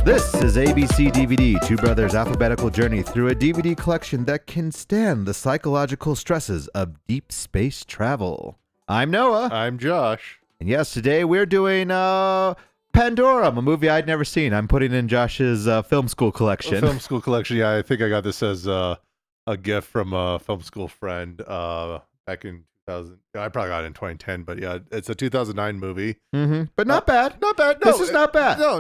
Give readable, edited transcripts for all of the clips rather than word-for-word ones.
This is ABC DVD, two brothers' alphabetical journey through a DVD collection that can stand the psychological stresses of deep space travel. I'm Noah. I'm Josh. And yes, today we're doing Pandorum, a movie I'd never seen. I'm putting in Josh's film school collection. Film school collection, yeah. I think I got this as a gift from a film school friend back in 2000. I probably got it in 2010, but yeah, it's a 2009 movie. Mm-hmm. But not bad. Not bad. No, this is not bad. No,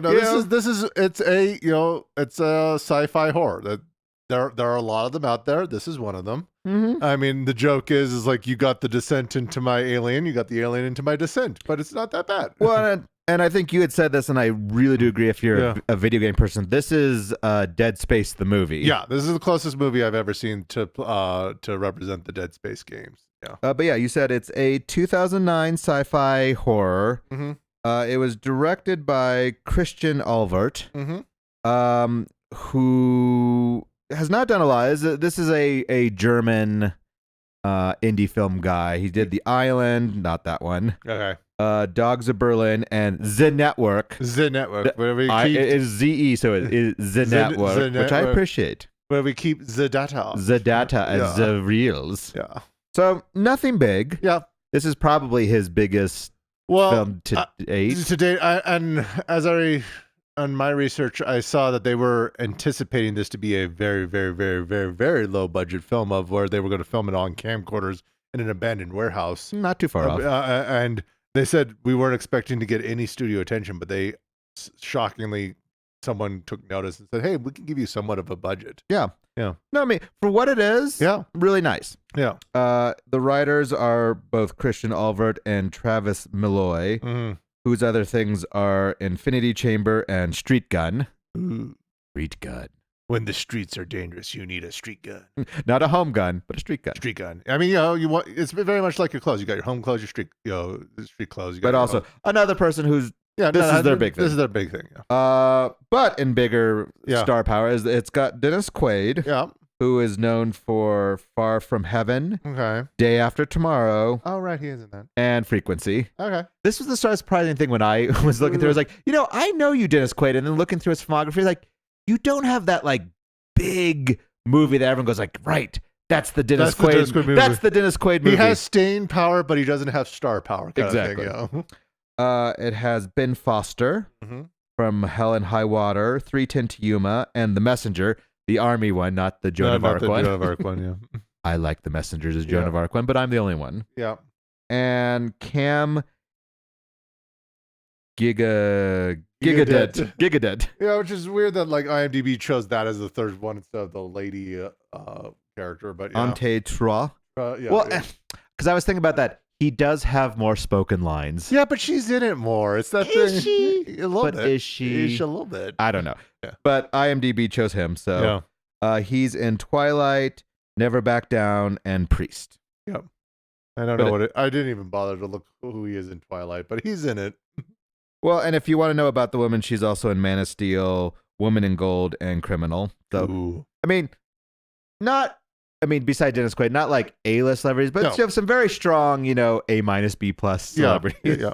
it's a sci-fi horror. That there are a lot of them out there. This is one of them. Mm-hmm. I mean, the joke is like you got the descent into my alien, you got the alien into my descent, but it's not that bad. Well, and I think you had said this, and I really do agree if you're a video game person. This is Dead Space, the movie. Yeah, this is the closest movie I've ever seen to represent the Dead Space games. Yeah. But yeah, you said it's a 2009 sci-fi horror. Mm-hmm. It was directed by Christian Alvart, who has not done a lot. This is a German indie film guy. He did The Island, not that one. Okay. Dogs of Berlin and The Network. The Network. It is Z-E, so it is The Network, which I appreciate. Where we keep the data. The data as the reels. Yeah. So nothing big. Yeah. This is probably his biggest film to date. To date, on my research, I saw that they were anticipating this to be a very, very, very, very, very low budget film of where they were going to film it on camcorders in an abandoned warehouse. Not too far off. And they said we weren't expecting to get any studio attention, but they shockingly, someone took notice and said, "Hey, we can give you somewhat of a budget." Yeah. Yeah. No, I mean, for what it is, really nice. Yeah. The writers are both Christian Alvart and Travis Malloy, whose other things are Infinity Chamber and Street Gun. Ooh. Street Gun. When the streets are dangerous, you need a street gun. Not a home gun, but a street gun. Street gun. I mean, you want it's very much like your clothes. You got your home clothes, your street, street clothes. But also another person who's this is their big thing. This is their big thing. Yeah. But in bigger star power is it's got Dennis Quaid, who is known for Far From Heaven, Day After Tomorrow. Oh, right, he is in that. And Frequency. Okay. This was the surprising thing when I was looking through. I was like, I know you, Dennis Quaid, and then looking through his filmography, like, you don't have that like big movie that everyone goes like, right. That's the Dennis Quaid movie. That's the Dennis Quaid movie. He has staying power, but he doesn't have star power. Exactly. It has Ben Foster from Hell and High Water, 3:10 to Yuma, and The Messenger, the Army one, not the Joan of Arc one. Joan of Arc one, yeah. I like The Messengers as Joan of Arc one, but I'm the only one. Yeah. And Cam Gigandet. Yeah, which is weird that like IMDb chose that as the third one instead of the lady character, but Ante Trois. Well, because I was thinking about that. He does have more spoken lines. Yeah, but she's in it more. It's that is thing. She? A little bit. Is she? Is she a little bit? I don't know. Yeah. But IMDb chose him, so he's in Twilight, Never Back Down, and Priest. Yep. I don't know I didn't even bother to look who he is in Twilight, but he's in it. Well, and if you want to know about the woman, she's also in Man of Steel, Woman in Gold, and Criminal. So, besides Dennis Quaid, not like A-list celebrities, but you have some very strong, A-, B+ celebrities. Yeah.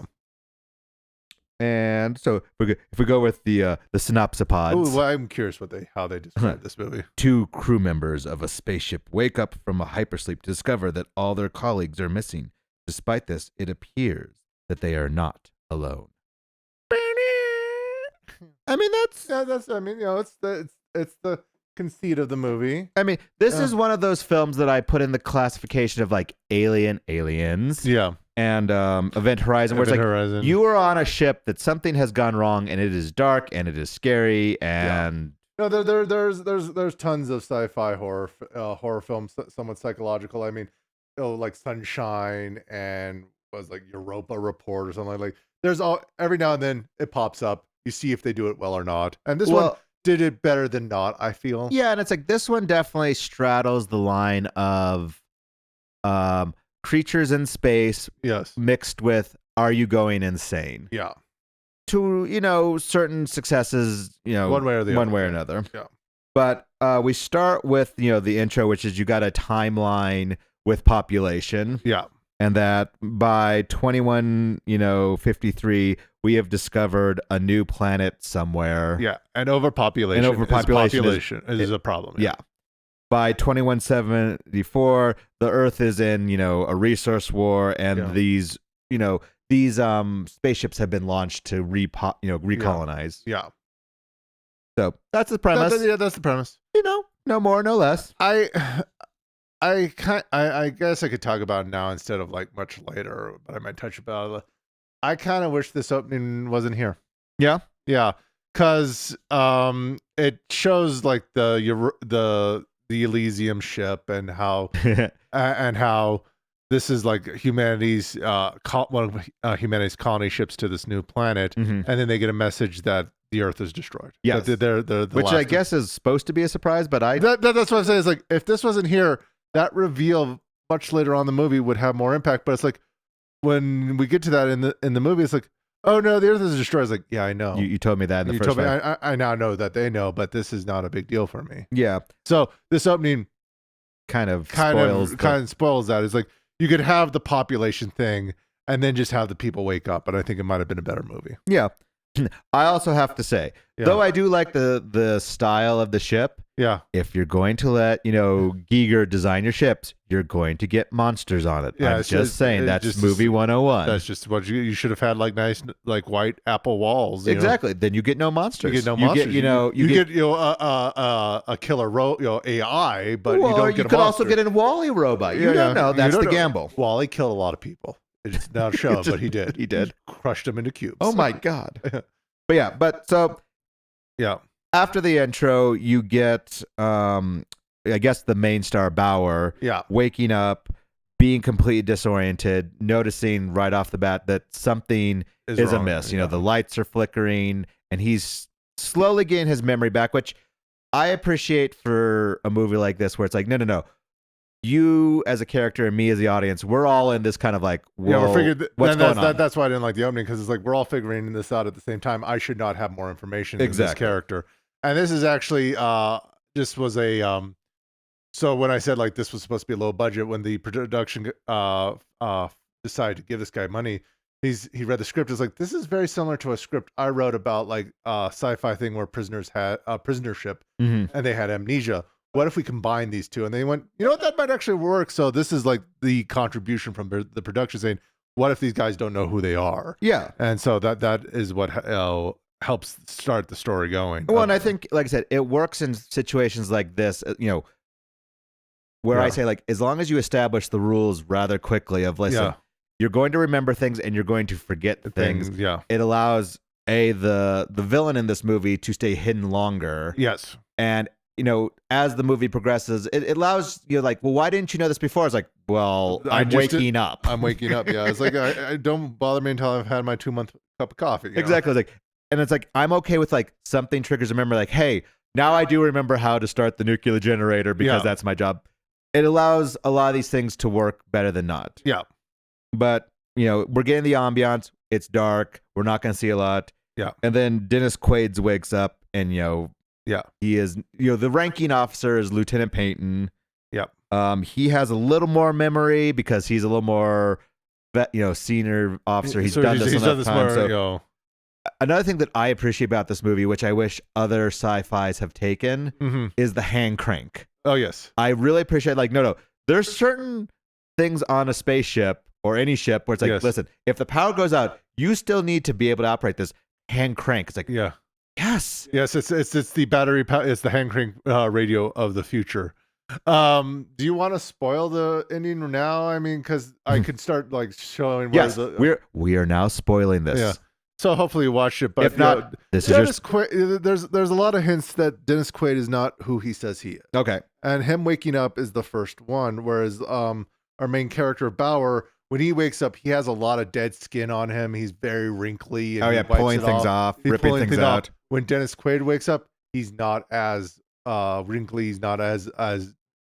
And so if we go with the synopsipods. Oh, well, I'm curious how they describe this movie. 2 crew members of a spaceship wake up from a hypersleep to discover that all their colleagues are missing. Despite this, it appears that they are not alone. I mean, it's the conceit of the movie. I mean, this is one of those films that I put in the classification of like Aliens. Yeah. And Event Horizon, where it's like you are on a ship that something has gone wrong and it is dark and it is scary and there's tons of sci-fi horror films somewhat psychological. I mean, like Sunshine and was like Europa Report or something like there's every now and then it pops up. You see if they do it well or not. And this one did it better than not, I feel. Yeah, and it's like this one definitely straddles the line of creatures in space mixed with are you going insane? Yeah. To, certain successes, one way or another. Yeah. But we start with, the intro, which is you got a timeline with population. Yeah. and that by 2153 we have discovered a new planet somewhere. Yeah, and overpopulation. Is a problem. Yeah. By 2174, the Earth is in, a resource war, and these spaceships have been launched to recolonize. Yeah. So that's the premise. That's the premise. No more, no less. I guess I could talk about it now instead of like much later, but I might touch about it. I kind of wish this opening wasn't here. Yeah. Yeah. Because it shows like the Elysium ship and how this is like humanity's one of humanity's colony ships to this new planet, and then they get a message that the Earth is destroyed. Yeah, which I guess is supposed to be a surprise, but that's what I'm saying. Is like if this wasn't here, that reveal much later on in the movie would have more impact. But it's like when we get to that in the movie, it's like, oh no, the Earth is destroyed. It's like, yeah, I know. You told me that in the first one. I now know that they know, but this is not a big deal for me. Yeah. So this opening kind of spoils that. It's like you could have the population thing and then just have the people wake up, but I think it might have been a better movie. Yeah. I also have to say, though I do like the style of the ship. Yeah. If you're going to let Giger design your ships, you're going to get monsters on it. Yeah, I'm just saying that's movie 101. That's just what you should have had, like nice like white apple walls. Exactly. Then you get no monsters. You get no monsters. You get a killer AI, but you don't get a monster. You could also get a Wall-E robot. You don't know. That's the gamble. Wall-E killed a lot of people. It's not shown, but he did. He did. Crushed them into cubes. Oh my God. Yeah. After the intro, you get, I guess, the main star Bauer waking up, being completely disoriented, noticing right off the bat that something is amiss. The lights are flickering, and he's slowly getting his memory back, which I appreciate for a movie like this, where it's like, no. You as a character and me as the audience, we're all in this kind of like, whoa, what's going on? That's why I didn't like the opening, because it's like we're all figuring this out at the same time. I should not have more information than this character. And this is actually this was a so when I said like this was supposed to be low budget, when the production decided to give this guy money, he read the script. It's like, this is very similar to a script I wrote about, like sci-fi thing where prisoners had a prisoner ship and they had amnesia. What if we combine these two? And they went, you know what, that might actually work. So this is like the contribution from the production saying, what if these guys don't know who they are? Yeah. And so that is what helps start the story going. Well, and I think, like I said, it works in situations like this, where I say, like, as long as you establish the rules rather quickly of, listen, you're going to remember things and you're going to forget things. Yeah. It allows the villain in this movie to stay hidden longer. Yes. And as the movie progresses, it allows you, like, well, why didn't you know this before? It's like, well, I'm waking up. I'm waking up. Yeah. It's like, I don't bother me until I've had my 2-month cup of coffee. Exactly. It's like, I'm okay with like something triggers a memory, like, hey, now I do remember how to start the nuclear generator because that's my job. It allows a lot of these things to work better than not. Yeah. But, we're getting the ambiance. It's dark. We're not going to see a lot. Yeah. And then Dennis Quaid wakes up and, he is, the ranking officer is Lieutenant Payton. Yep. He has a little more memory because he's a little more, senior officer. He's done this enough time. Another thing that I appreciate about this movie, which I wish other sci-fis have taken, is the hand crank. Oh, yes. I really appreciate, like, no. There's certain things on a spaceship or any ship where it's like, listen, if the power goes out, you still need to be able to operate this hand crank. It's like, yes, it's the battery power. It's the hand crank radio of the future. Do you want to spoil the ending now? I mean, because I could start like showing. We are now spoiling this. Yeah. So hopefully you watched it, but if not, this Dennis is just Quaid. There's a lot of hints that Dennis Quaid is not who he says he is. Okay, and him waking up is the first one, whereas our main character Bauer, when he wakes up, he has a lot of dead skin on him. He's very wrinkly. And pulling things off, ripping things out. When Dennis Quaid wakes up, he's not as wrinkly. He's not as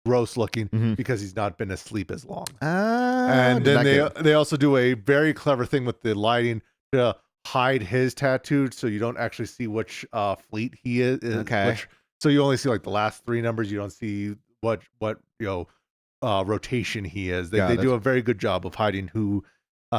gross looking because he's not been asleep as long. And then they also do a very clever thing with the lighting to hide his tattoo, so you don't actually see which fleet he is. Okay. So you only see like the last 3 numbers. You don't see what rotation he is. They do a very good job of hiding who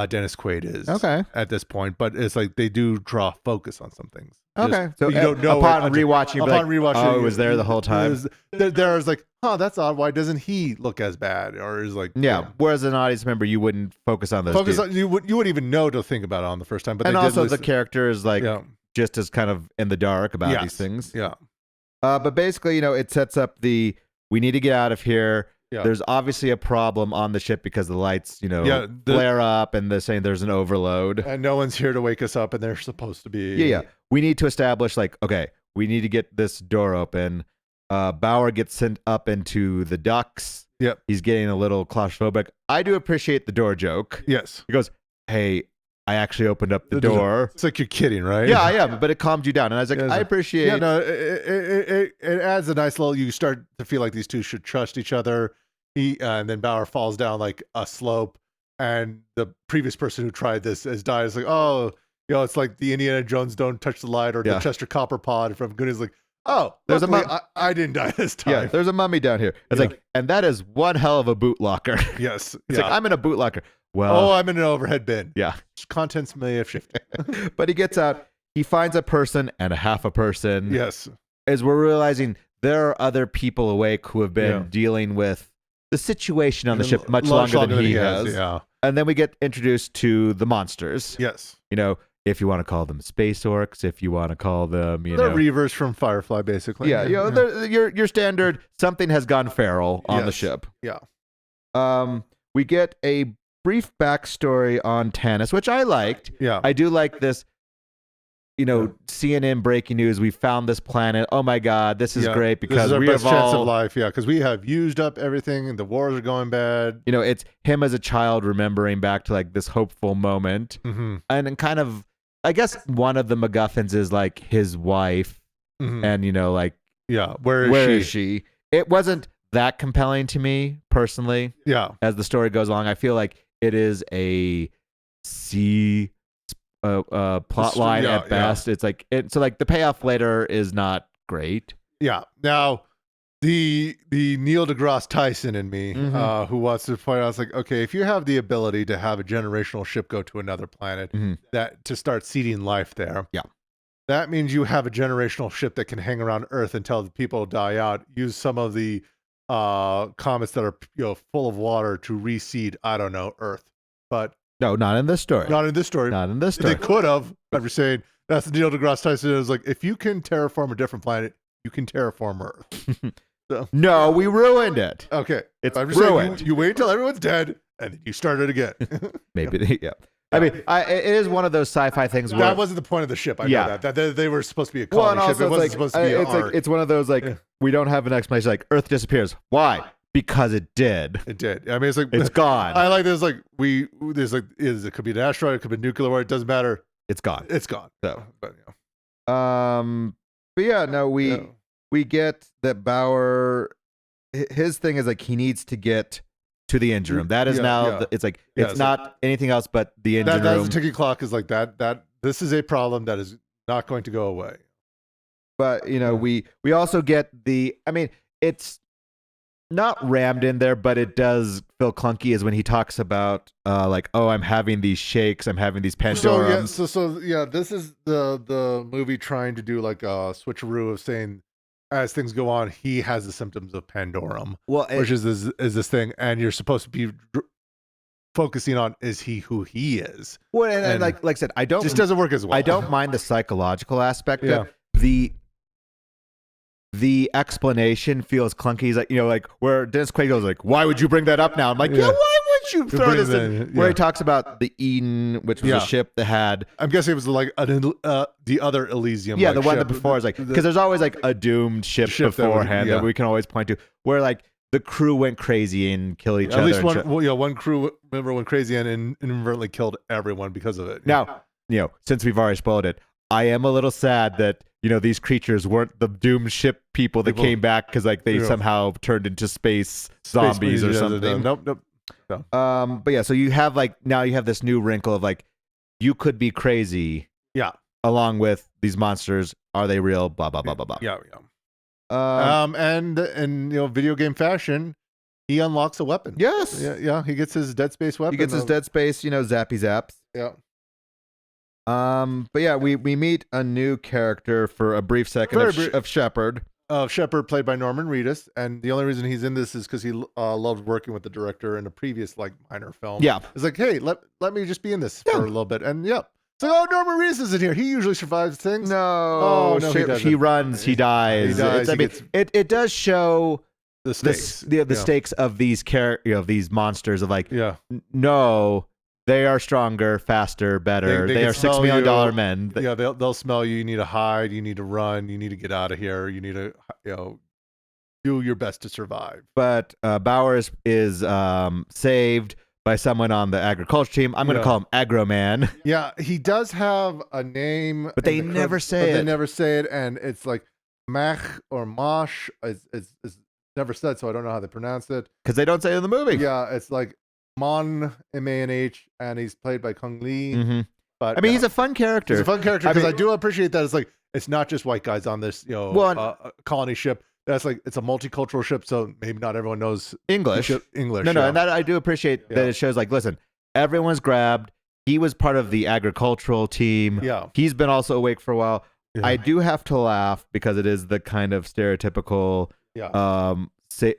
Dennis Quaid is. Okay. At this point, but it's like they do draw focus on some things. Okay, so you don't know upon rewatching. Rewatching, it was there the whole time. There's like, that's odd. Why doesn't he look as bad? Or is like, Whereas an audience member, you wouldn't focus on those. You wouldn't even know to think about it on the first time. But also the character is like just as kind of in the dark about these things. Yeah. But basically, it sets up we need to get out of here. Yeah. There's obviously a problem on the ship because the lights, flare up, and they're saying there's an overload. And no one's here to wake us up, and they're supposed to be. Yeah. We need to establish, we need to get this door open. Bauer gets sent up into the ducts. Yep. He's getting a little claustrophobic. I do appreciate the door joke. Yes. He goes, hey, I actually opened up the door. It's like you're kidding, right? Yeah, but it calmed you down. And I was like, I appreciate it. Yeah, no, it adds a nice little, you start to feel like these two should trust each other. And then Bauer falls down like a slope. And the previous person who tried this has died. It's like, it's like the Indiana Jones don't touch the light or the Chester Copperpot from Goonies. Like, there's I didn't die this time. Yeah, there's a mummy down here. It's like, and that is one hell of a boot locker. Yes. It's like, I'm in a boot locker. Well, I'm in an overhead bin. Yeah. Contents may have shifted. But he gets out. He finds a person and a half a person. Yes. As we're realizing there are other people awake who have been dealing with the situation on the ship much longer than he has. Yeah. And then we get introduced to the monsters. Yes. If you want to call them space orcs, if you want to call them, they're reavers from Firefly, basically. Yeah. Your standard, something has gone feral on the ship. Yeah. We get a brief backstory on Tanis, which I liked. Yeah. I do like this, CNN breaking news. We found this planet. Oh my God, this is great because this is our we best have chance of life. Yeah, because we have used up everything and the wars are going bad. It's him as a child remembering back to like this hopeful moment. Mm-hmm. And kind of, I guess one of the MacGuffins is like his wife. Mm-hmm. And, where is she? It wasn't that compelling to me personally. Yeah. As the story goes along, I feel like it is a C plot line at best. It's like so the payoff later is not great. Yeah. Now the Neil deGrasse Tyson in me, who wants to point out, it's like, okay, if you have the ability to have a generational ship go to another planet, that to start seeding life there, that means you have a generational ship that can hang around Earth until the people die out. Use some of the comets that are full of water to reseed, I don't know, Earth. But no, not in this story. Not in this story. They could have. I'm just saying that's the Neil deGrasse Tyson. It was like, if you can terraform a different planet, you can terraform Earth. So. No, we ruined it. Okay, I'm just ruined. Saying, you wait until everyone's dead and then you start it again. Maybe, yeah. I mean, it is one of those sci-fi things where that wasn't the point of the ship. I know that they were supposed to be a colony ship. It wasn't supposed to be. It's one of those we don't have an explanation. Like Earth disappears. Why? Because it did. It did. I mean, it's like it's gone. I like this. It could be an asteroid. It could be nuclear war. It doesn't matter. It's gone. It's gone. So, but yeah, no, we get that Bauer. His thing is like he needs to get to the engine room. That is it's like it's not anything else but the engine room. That's the ticking clock is like that. This is a problem that is not going to go away. But we also get it's not rammed in there, but it does feel clunky is when he talks about I'm having these shakes, I'm having these Pandorums. So this is the movie trying to do like a switcheroo of saying as things go on, he has the symptoms of Pandorum, which is this thing, and you're supposed to be focusing on is he who he is. Well, and like I said, I don't just doesn't work as well. I don't mind the psychological aspect. The explanation feels clunky. He's like, where Dennis Quaid goes like, why would you bring that up now? I'm like, why would you throw this in? Where he talks about the Eden, which was a ship that had. I'm guessing it was like the other Elysium. Yeah, the one that before is like, because there's always like a doomed ship beforehand that we can always point to, where like the crew went crazy and killed each other. At least one crew member went crazy and inadvertently killed everyone because of it. Now, since we've already spoiled it, I am a little sad that these creatures weren't the doomed ship people that came back because like they somehow turned into space zombies or something. Nope. No. But yeah, so you have now you have this new wrinkle of like you could be crazy. Yeah. Along with these monsters, are they real? Blah blah blah blah blah. Yeah. And in video game fashion, he unlocks a weapon. Yes. Yeah. He gets his Dead Space weapon. He gets his Dead Space, zappy zaps. Yeah. But yeah, we meet a new character for a brief second of Shepard. Shepard, played by Norman Reedus, and the only reason he's in this is because he loved working with the director in a previous minor film. Yeah, it's like, hey, let me just be in this for a little bit, and so Norman Reedus isn't here. He usually survives things. No, he runs, he dies. It does show the stakes, the stakes of these these monsters of no. They are stronger, faster, better. They are $6 million men. They'll smell you. You need to hide. You need to run. You need to get out of here. You need to, do your best to survive. But Bauer is saved by someone on the agriculture team. I'm going to call him Agro Man. Yeah, he does have a name, but they never say it. They never say it, and it's like Mach or Mosh. It's never said, so I don't know how they pronounce it. Because they don't say it in the movie. Yeah, it's like Mon, M-A-N-H, and he's played by Kung Lee. Mm-hmm. But I mean, he's a fun character. He's a fun character because I do appreciate that. It's not just white guys on this, colony ship. That's it's a multicultural ship, so maybe not everyone knows English. No, and that I do appreciate that it shows. Listen, everyone's grabbed. He was part of the agricultural team. Yeah, he's been also awake for a while. Yeah. I do have to laugh because it is the kind of stereotypical.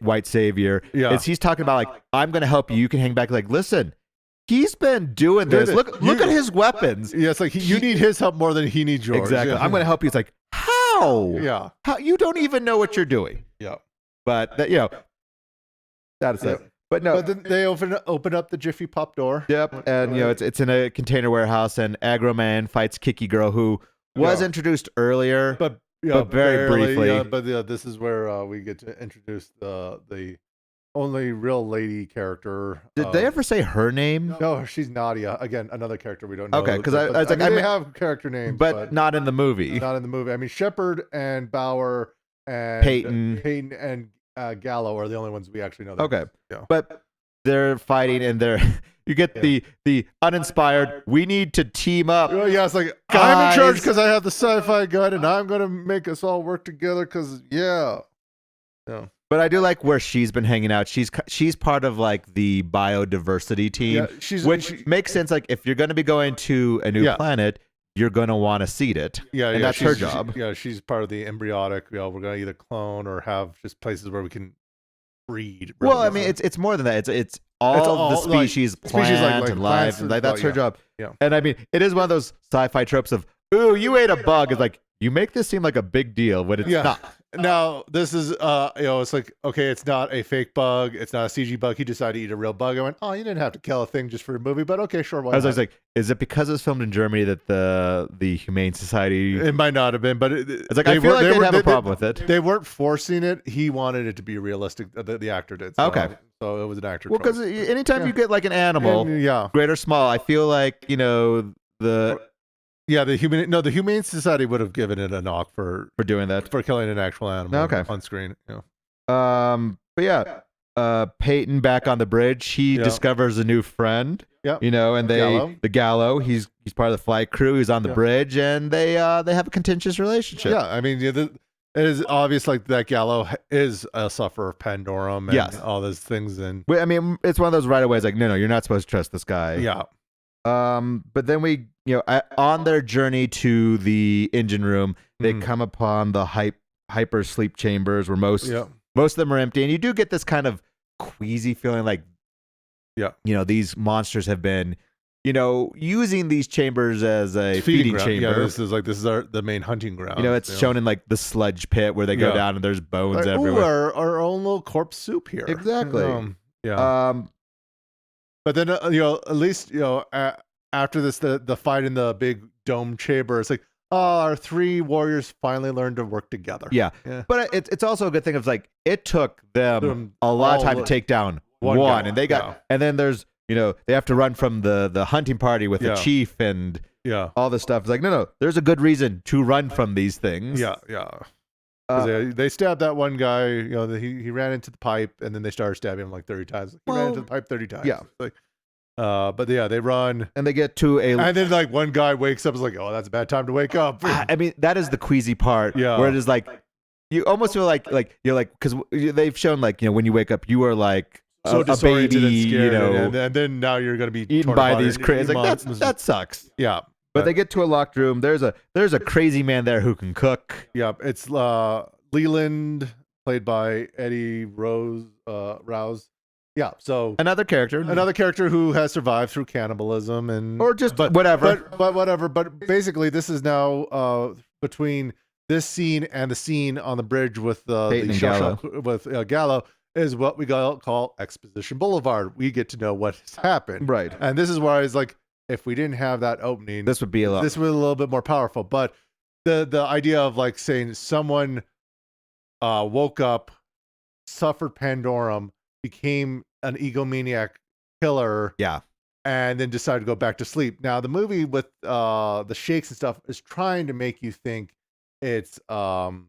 White savior. Yeah, he's talking about I'm going to help you. You can hang back. Listen, he's been doing this. Look at his weapons. Yeah, it's you need his help more than he needs yours. Exactly. Yeah. I'm going to help you. It's how? Yeah. How you don't even know what you're doing. Yeah. But that that's it. But no. But then they open up the Jiffy Pop door. Yep. And it's in a container warehouse, and Agro Man fights Kiki Girl, who was introduced earlier. But very briefly. But this is where we get to introduce the only real lady character. Did they ever say her name? No, she's Nadia. Again, another character we don't know. Okay, because I was like, they have character names, but not in the movie. Not in the movie. I mean, Shepard and Bauer and Peyton and Gallo are the only ones we actually know. Okay, but they're fighting, and you get the uninspired. We need to team up. Yeah, it's guys, I'm in charge because I have the sci-fi gun, and I'm gonna make us all work together. Because But I do like where she's been hanging out. She's part of the biodiversity team, which makes sense. If you're gonna be going to a new planet, you're gonna want to seed it. And that's her job. She's part of the embryotic. We're gonna either clone or have just places where we can breed. Well, I mean, it's more than that. It's all the species, plant and life, and that's her job. Yeah. And I mean, it is one of those sci-fi tropes of, ooh, you ate a bug. It's you make this seem like a big deal when it's not. Now, this is, it's okay, it's not a fake bug. It's not a CG bug. He decided to eat a real bug. I went, oh, you didn't have to kill a thing just for a movie, but okay, sure. Why not? I was like, is it because it was filmed in Germany that the Humane Society? It might not have been, but I feel like they'd have a problem with it. They weren't forcing it. He wanted it to be realistic. The actor did. So, okay. So it was an actor. Well, because anytime you get an animal, great or small, I feel like, the Humane Society would have given it a knock for doing that, for killing an actual animal on screen. But Peyton back on the bridge, he discovers a new friend. Yeah, and the Gallo, he's part of the flight crew. He's on the bridge, and they have a contentious relationship. Yeah, I mean, it is obvious that Gallo is a sufferer of Pandorum and all those things. And I mean, it's one of those right away. It's no, you're not supposed to trust this guy. Yeah. But then we, on their journey to the engine room, they come upon the hyper sleep chambers where most of them are empty, and you do get this kind of queasy feeling these monsters have been, using these chambers as a feeding chamber. Yeah, this is the main hunting ground. It's shown in the sludge pit where they go down and there's bones everywhere. Ooh, our own little corpse soup here. Exactly. But then, at least, after this, the fight in the big dome chamber, it's our three warriors finally learned to work together. Yeah. But it's also a good thing of it took them a lot of time to take down one and they got, and then there's, they have to run from the hunting party with the chief and all this stuff. It's no, there's a good reason to run from these things. Yeah. They stabbed that one guy. He ran into the pipe, and then they started stabbing him 30 times. He ran into the pipe 30 times. Yeah. But they run, and they get to and then one guy wakes up. Is oh, that's a bad time to wake up. I mean, that is the queasy part. Yeah. Where it is you almost feel you're because they've shown when you wake up, you are so disoriented baby, and scared, you know, and then now you're going to be eaten torn by apart these and crazy. Like eaten that sucks. Yeah, But they get to a locked room. There's a crazy man there who can cook. yeah. It's Leland, played by Eddie Rouse. Yeah, so Another character who has survived through cannibalism or just whatever. But whatever. But basically, this is now between this scene and the scene on the bridge with Peyton and Gallo. with Gallo is what we call Exposition Boulevard. We get to know what has happened, Right. And this is where I was like, if we didn't have that opening, This would be a little bit more powerful. But the idea of like saying someone woke up, suffered Pandorum, became an egomaniac killer, yeah, and then decided to go back to sleep. Now the movie with the shakes and stuff is trying to make you think it's Bauer,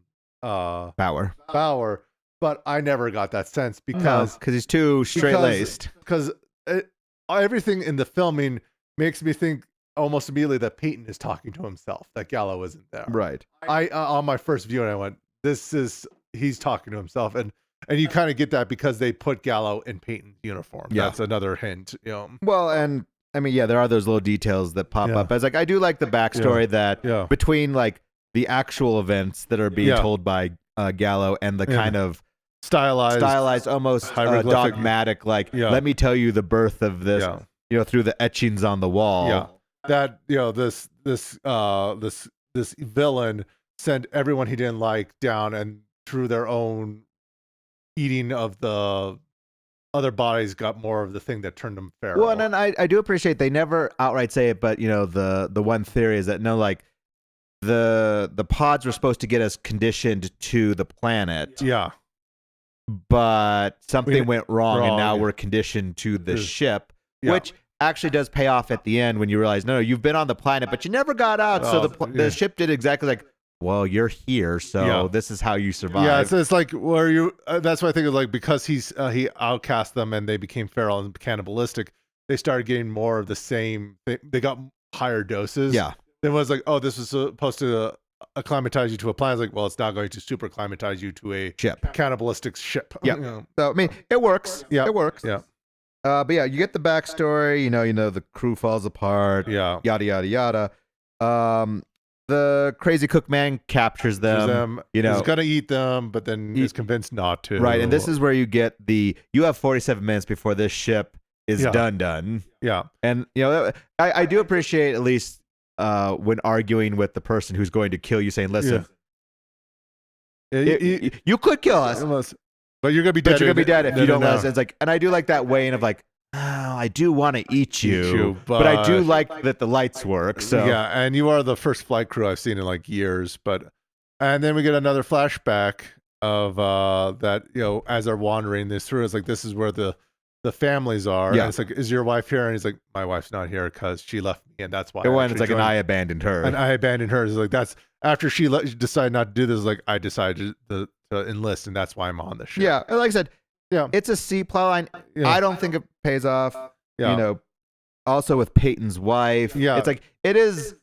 but I never got that sense because he's too straight-laced. Because everything in the filming makes me think almost immediately that Peyton is talking to himself, that Gallo isn't there. Right. I on my first viewing, I went, he's talking to himself, and you kind of get that because they put Gallo in Peyton's uniform. Yeah. That's another hint. Well, and I mean, yeah, there are those little details that pop up. As like, I do like the backstory that between like the actual events that are being told by Gallo and the kind of stylized, almost dogmatic, like, let me tell you the birth of this, through the etchings on the wall. Yeah. That this villain sent everyone he didn't like down, and through their own eating of the other bodies got more of the thing that turned them feral. Well, and then I do appreciate they never outright say it, but the one theory is that like the pods were supposed to get us conditioned to the planet. Yeah. But something went wrong, and now we're conditioned to the ship, which actually does pay off at the end when you realize, no, you've been on the planet, but you never got out. So the ship did exactly like, well, you're here, so this is how you survive. Yeah, so it's like where you. That's why I think it's like because he outcast them and they became feral and cannibalistic. They started getting more of the same. They got higher doses. Yeah. Then it was like, oh, this was supposed to acclimatize you to a planet. It's like, well, it's not going to super acclimatize you to a cannibalistic ship. Yeah. So I mean, it works. Yeah, it works. Yeah. But yeah, you get the backstory. The crew falls apart. Yeah. Yada yada yada. The crazy cook man captures them. He's gonna eat them, but then is convinced not to. Right, and this is where you get you have 47 minutes before this ship is done. Yeah, and I do appreciate at least when arguing with the person who's going to kill you, saying, "Listen, you could kill us, but you're gonna be dead. But you're gonna be dead if you don't let us." It's like, and I do like that weighing of like, oh, I do want to eat you, but I do like that the lights work. So yeah, and you are the first flight crew I've seen in like years. And then we get another flashback of that as they're wandering this through. It's like this is where the families are. Yeah, and it's like, is your wife here? And he's like, my wife's not here because she left me, and that's why. It's like, and I abandoned her. And I abandoned her. It's like that's after she decided not to do this. Like I decided to enlist, and that's why I'm on the ship. Yeah, like I said. Yeah, it's a C plotline. I don't think it pays off. Yeah. Also with Peyton's wife. Yeah, it's like it is.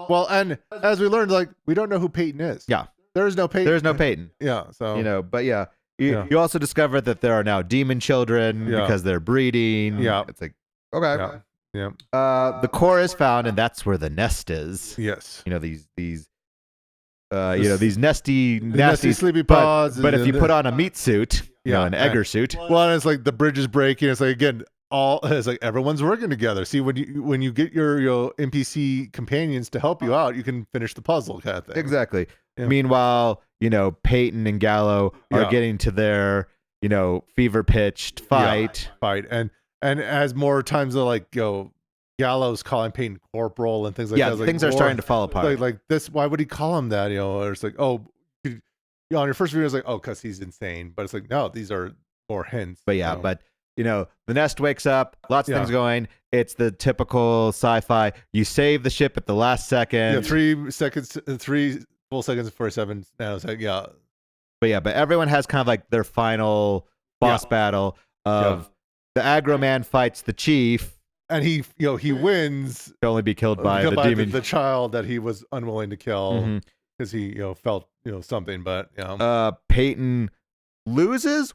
Well, and as we learned, like we don't know who Peyton is. Yeah, there is no Peyton. There's no Peyton. Yeah, so but yeah, you also discover that there are now demon children because they're breeding. Yeah, it's like okay. Yeah. The core is found, and that's where the nest is. Yes. These nasty sleepy pods. But if you put on a meat suit, an Egger suit. Well, and it's like the bridge is breaking. It's like again, it's like everyone's working together. See, when you get your NPC companions to help you out, you can finish the puzzle kind of thing. Exactly. Yeah. Meanwhile, Peyton and Gallo are getting to their fever pitched fight. And as more times they like go. Gallo's calling Peyton corporal and things like that. Yeah, things are starting to fall apart. Like this, why would he call him that? Or it's like, oh, on your first video, it's like, oh, because he's insane. But it's like, no, these are more hints. But yeah, but the nest wakes up, lots of things going. It's the typical sci-fi. You save the ship at the last second. Yeah, 3 seconds, 3 full seconds and 47. Now it's like, But everyone has kind of like their final boss battle of the aggro man fights the chief. And he wins. To only be killed by the demon, the child that he was unwilling to kill because he, felt, something. But Peyton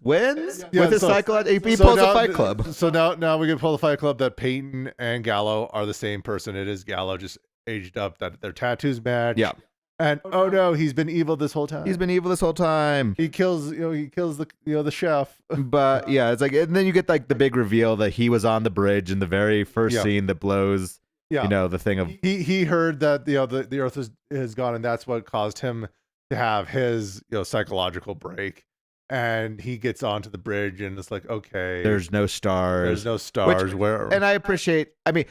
wins Yeah, with his so- psychological. He so pulls a now- Fight Club. So now we can pull the Fight Club that Peyton and Gallo are the same person. It is Gallo just aged up. That their tattoos match. Yeah. And oh no, he's been evil this whole time. He's been evil this whole time. He kills the chef. But yeah, it's like, and then you get like the big reveal that he was on the bridge in the very first scene that blows. Yeah. The thing of He heard that the Earth is gone, and that's what caused him to have his psychological break. And he gets onto the bridge, and it's like, okay, there's no stars. There's no stars. And I appreciate. I mean,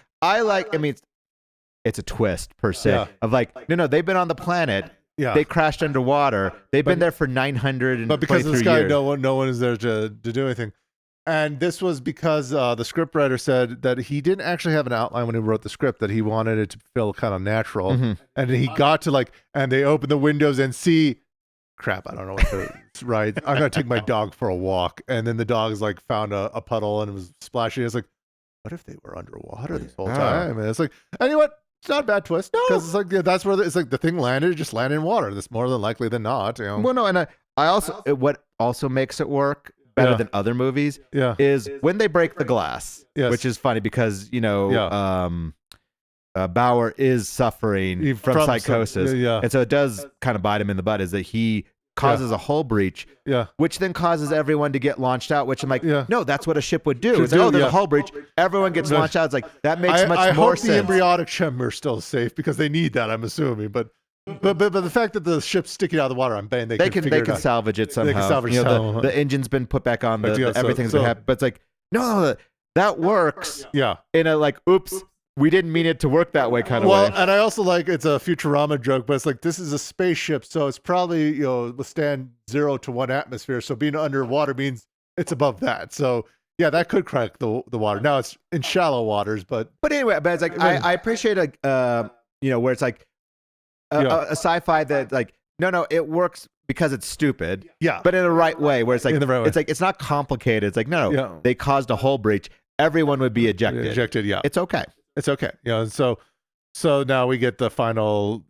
it's a twist per se of like, no, they've been on the planet. Yeah. They crashed underwater. They've been there for 900 and but because of this guy, years. no one is there to do anything. And this was because the scriptwriter said that he didn't actually have an outline when he wrote the script, that he wanted it to feel kind of natural. Mhm. And he got to and they open the windows and see, crap, I don't know what to write. I'm going to take my dog for a walk. And then the dog's found a puddle and it was splashing. It's like, what if they were underwater this whole time? And it's like, and you know what? It's not a bad twist. Because it's like, that's where it's like the thing landed, it just landed in water. That's more than likely than not. Well, no, and I also, what also makes it work better than other movies is when they break the glass, which is funny because, Bauer is suffering from psychosis. And so it does kind of bite him in the butt, is that he causes a hull breach, which then causes everyone to get launched out, which I'm like, no, that's what a ship would do. It's like, there's a hull breach. Everyone gets launched out. It's like, that makes much more sense. I hope the embryonic chamber is still safe because they need that, I'm assuming. But the fact that the ship's sticking out of the water, I'm betting they can salvage it somehow. They can salvage it the engine's been put back on. Everything's been happening. But it's like, no, that works. Yeah. In a oops, we didn't mean it to work that way kind of way. Well, and I also it's a Futurama joke, but it's like, this is a spaceship, so it's probably withstand 0 to 1 atmosphere. So being underwater means it's above that. So yeah, that could crack the water. Now it's in shallow waters, but anyway, but it's like I appreciate where it's like a sci-fi that no, it works because it's stupid. Yeah. But in the right way, where it's like in the right way. It's like it's not complicated. It's like no, they caused a hull breach. Everyone would be ejected. Yeah. It's okay. It's okay. So now we get the final,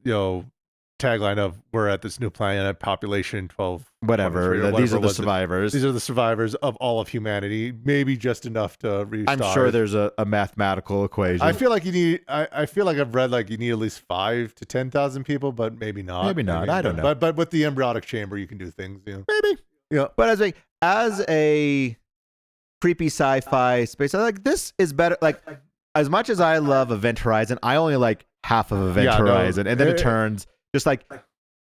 tagline of, we're at this new planet, population 12. Whatever. These are the survivors. These are the survivors of all of humanity. Maybe just enough to reach I'm stars. sure there's a mathematical equation. I feel like you need, I feel like I've read you need at least 5,000 to 10,000 people, but maybe not. Maybe not. I don't know. But with the embryonic chamber, you can do things. Maybe. Yeah. But as a creepy sci-fi space, this is better. As much as I love Event Horizon, I only like half of Event Horizon, and then it turns just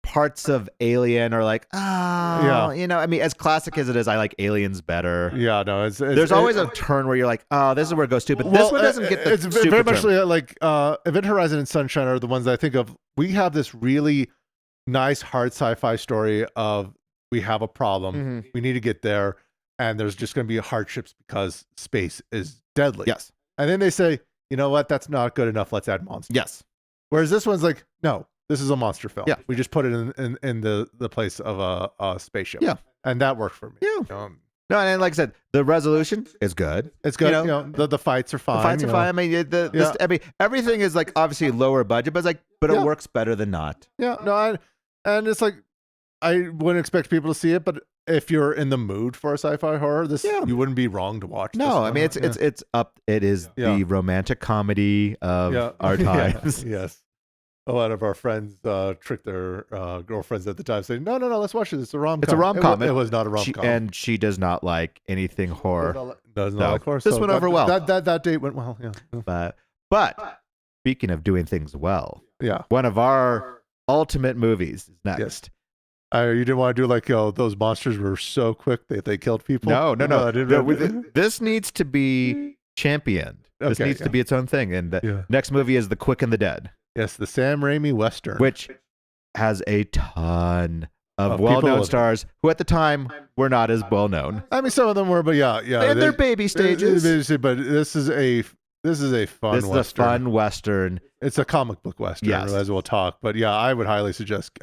parts of Alien are I mean, as classic as it is, I like Aliens better. Yeah, no, there's always a turn where you're like, oh, this is where it goes stupid. This one doesn't get the it's stupid very much turn. Event Horizon and Sunshine are the ones that I think of. We have this really nice hard sci-fi story of, we have a problem, we need to get there, and there's just going to be hardships because space is deadly. Yes. And then they say, you know what? That's not good enough. Let's add monsters. Yes. Whereas this one's like, no, this is a monster film. Yeah. We just put it in the place of a spaceship. Yeah. And that worked for me. Yeah. No, and like I said, the resolution is good. It's good. The fights are fine. The fights are fine. I mean, everything is obviously lower budget, but it works better than not. Yeah. No, and it's I wouldn't expect people to see it, but if you're in the mood for a sci-fi horror, you wouldn't be wrong to watch. No, I mean it's up. It is the romantic comedy of our times. Yes. A lot of our friends tricked their girlfriends at the time, saying, "No, let's watch it. It's a rom-com." It's a rom-com. It was not a rom-com, and she does not like anything horror. Does not like horror. This went over well. That date went well. Yeah. But speaking of doing things well, one of our ultimate movies is next. Yes. You didn't want to do those monsters were so quick that they killed people. No. I didn't this needs to be championed. This needs to be its own thing. And the next movie is The Quick and the Dead. Yes, the Sam Raimi Western. Which has a ton of well-known stars who at the time were not as well-known. I mean, some of them were, but yeah. And they're baby stages. But this is a fun Western. This is a fun Western. It's a comic book Western, as we'll talk. But yeah, I would highly suggest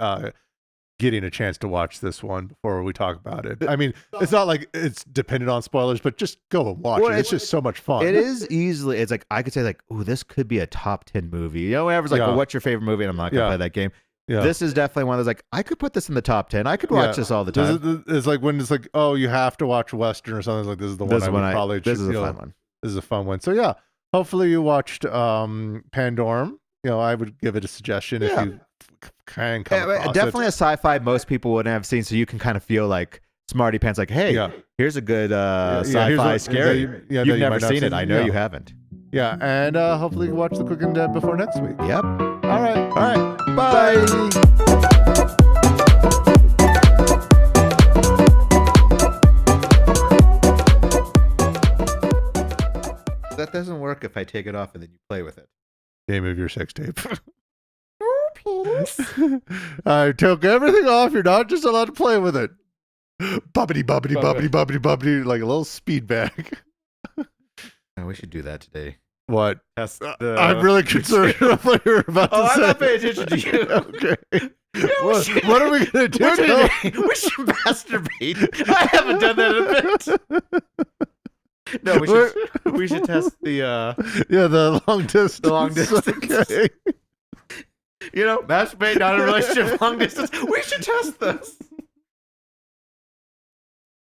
getting a chance to watch this one before we talk about it. I mean, it's not like it's dependent on spoilers, but just go and watch it. It's just so much fun. It is easily. It's I could say ooh, this could be a top 10 movie. Whoever's well, what's your favorite movie? And I'm not gonna play that game. This is definitely one of those like I could put this in the top 10. I could watch this all the time. It's like when it's like, oh, you have to watch Western or something. Like this is the one I would probably choose. This is a fun one. This is a fun one. So yeah, hopefully you watched Pandorum. I would give it a suggestion if you can come across definitely a sci-fi most people wouldn't have seen, so you can kind of feel like smarty pants, like, hey, here's a good sci-fi scary. You've never seen it. I know you haven't. Yeah, and hopefully you watch The Quick and Dead before next week. Yep. All right. Bye. That doesn't work if I take it off and then you play with it. Name of your sex tape. I took everything off. You're not just allowed to play with it. Bubbity, bubbity, bubbity, bubbity, bubbity, like a little speed bag. We should do that today. What? I'm really concerned about what you're about to say. I'm not paying attention to you. Okay. What are we going to do? We should masturbate. I haven't done that in a bit. No, we should test the the long distance. The long distance. Okay. Masturbate, not a relationship, long distance. We should test this.